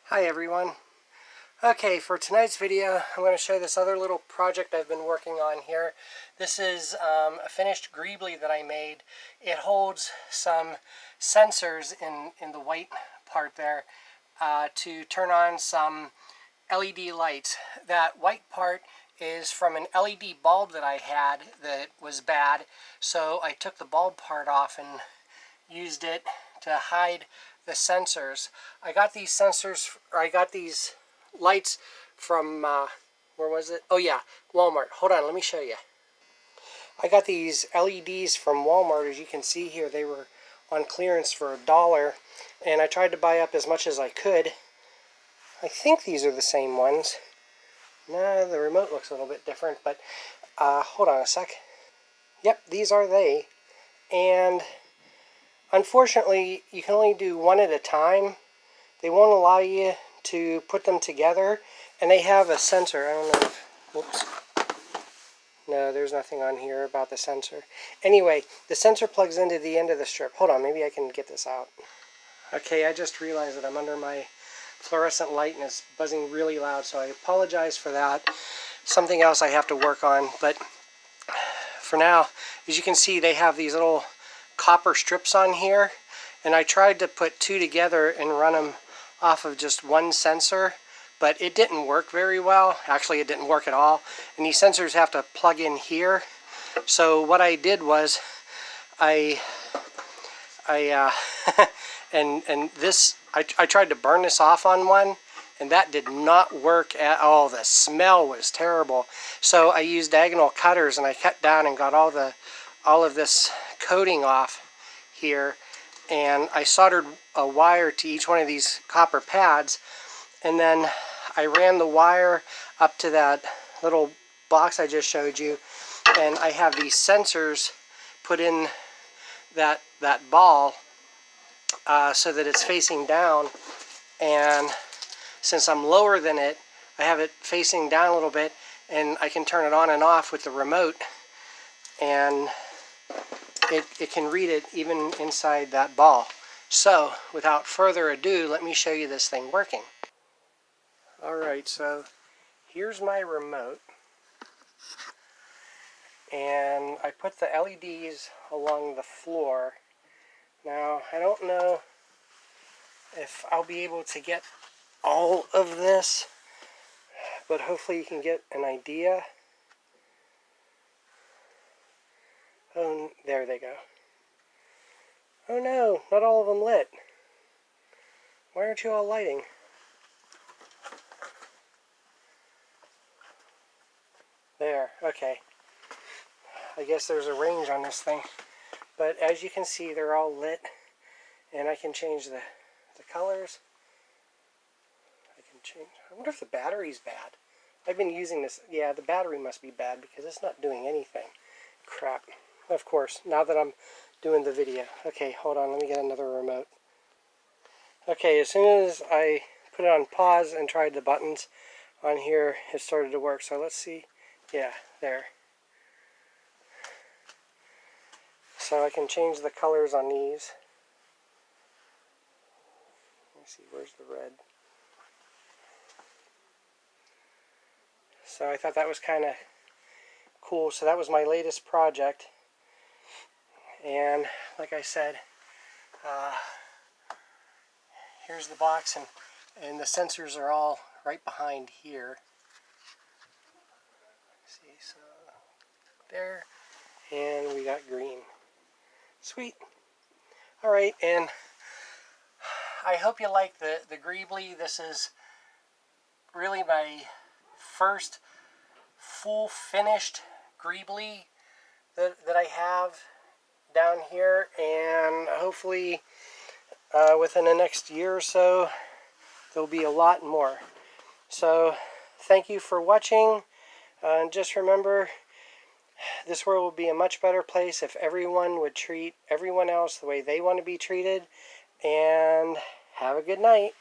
Hi everyone. Okay, for tonight's video I'm going to show this other little project I've been working on here. This is a finished greebly that I made. It holds some sensors in the white part there to turn on some LED lights. That white part is from an LED bulb that I had that was bad, so I took the bulb part off and used it to hide the sensors. I got these sensors, or I got these lights from, where was it? Oh yeah, Walmart. Hold on, let me show you. I got these LEDs from Walmart. As you can see here, they were on clearance for $1, and I tried to buy up as much as I could. I think these are the same ones. No, the remote looks a little bit different, but hold on a sec. Yep, these are they. And unfortunately, you can only do one at a time. They won't allow you to put them together, and they have a sensor. I don't know if, whoops. No, there's nothing on here about the sensor. Anyway, the sensor plugs into the end of the strip. Hold on, maybe I can get this out. Okay, I just realized that I'm under my fluorescent light and it's buzzing really loud, so I apologize for that. Something else I have to work on, but for now, as you can see, they have these little copper strips on here, and I tried to put two together and run them off of just one sensor, but it didn't work very well. Actually, it didn't work at all, and these sensors have to plug in here. So what I did was I tried to burn this off on one, and that did not work at all. The smell was terrible. So I used diagonal cutters, and I cut down and got all of this coating off here, and I soldered a wire to each one of these copper pads, and then I ran the wire up to that little box I just showed you, and I have these sensors put in that ball so that it's facing down, and since I'm lower than it, I have it facing down a little bit, and I can turn it on and off with the remote, and it can read it even inside that ball. So without further ado, let me show you this thing working. Alright, so here's my remote, and I put the LEDs along the floor. Now, I don't know if I'll be able to get all of this, but hopefully you can get an idea. Oh, there they go. Oh no, not all of them lit. Why aren't you all lighting? There, okay. I guess there's a range on this thing. But as you can see, they're all lit, and I can change the colors. I wonder if the battery's bad. I've been using this. Yeah, the battery must be bad because it's not doing anything. Crap. Of course, now that I'm doing the video. Okay, hold on, let me get another remote. Okay, as soon as I put it on pause and tried the buttons on here, it started to work. So let's see. Yeah, there. So I can change the colors on these. Let me see, where's the red? So I thought that was kind of cool. So that was my latest project. And like I said, here's the box, and the sensors are all right behind here. See, so there, and we got green. Sweet. Alright, and I hope you like the greebly. This is really my first full finished greebly that I have down here, and hopefully within the next year or so there'll be a lot more. So thank you for watching, and just remember, this world would be a much better place if everyone would treat everyone else the way they want to be treated. And have a good night.